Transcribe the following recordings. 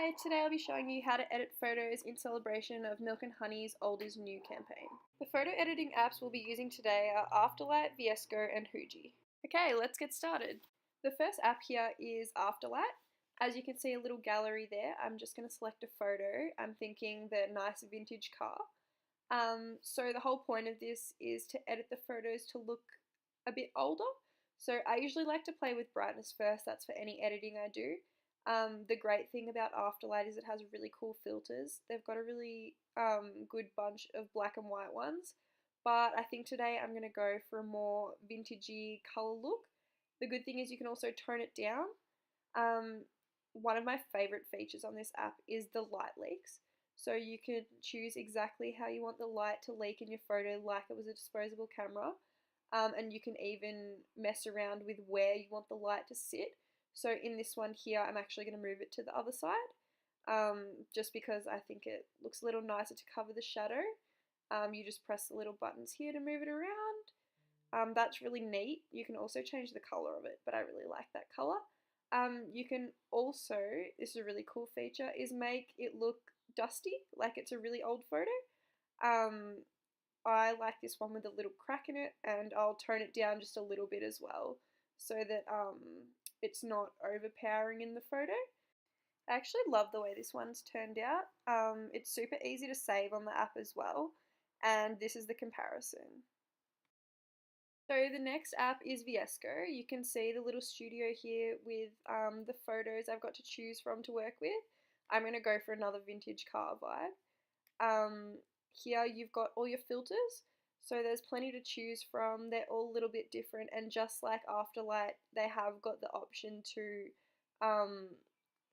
Hi, today I'll be showing you how to edit photos in celebration of Milk and Honey's Old is New campaign. The photo editing apps we'll be using today are Afterlight, Viesco and Huji. Okay, let's get started. The first app here is Afterlight. As you can see a little gallery there, I'm just going to select a photo. I'm thinking the nice vintage car. So the whole point of this is to edit the photos to look a bit older. So I usually like to play with brightness first, that's for any editing I do. The great thing about Afterlight is it has really cool filters. They've got a really good bunch of black and white ones, but I think today I'm going to go for a more vintagey colour look. The good thing is you can also tone it down. One of my favourite features on this app is the light leaks. So you can choose exactly how you want the light to leak in your photo like it was a disposable camera. And you can even mess around with where you want the light to sit. So in this one here, I'm actually going to move it to the other side, just because I think it looks a little nicer to cover the shadow. You just press the little buttons here to move it around. That's really neat. You can also change the colour of it, but I really like that colour. You can also, this is a really cool feature, is make it look dusty, like it's a really old photo. I like this one with a little crack in it, and I'll tone it down just a little bit as well so that it's not overpowering in the photo. I actually love the way this one's turned out. It's super easy to save on the app as well, and this is the comparison. So the next app is Viesco. You can see the little studio here with the photos I've got to choose from to work with. I'm going to go for another vintage car vibe. Here you've got all your filters, so there's plenty to choose from. They're all a little bit different, and just like Afterlight, they have got the option to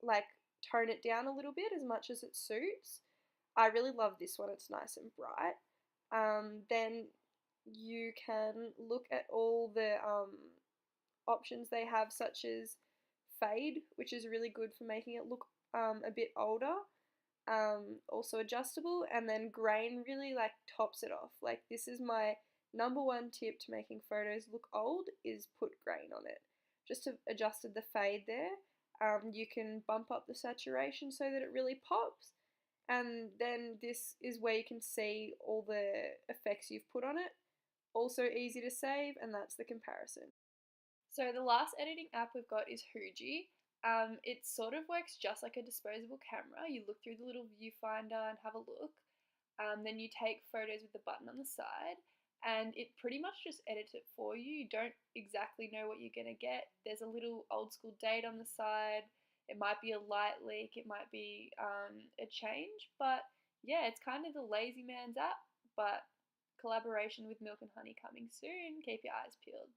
like tone it down a little bit as much as it suits. I really love this one, it's nice and bright. Then you can look at all the options they have, such as fade, which is really good for making it look a bit older. Also adjustable, and then grain really like tops it off. Like, this is my number one tip to making photos look old, is put grain on it. Just to adjusted the fade there. You can bump up the saturation so that it really pops, and then this is where you can see all the effects you've put on it. Also easy to save, and that's the comparison. So the last editing app we've got is Huji. It sort of works just like a disposable camera. You look through the little viewfinder and have a look. Then you take photos with the button on the side, and it pretty much just edits it for you. You don't exactly know what you're going to get. There's a little old school date on the side. It might be a light leak. It might be a change. But yeah, it's kind of the lazy man's app, but collaboration with Milk and Honey coming soon. Keep your eyes peeled.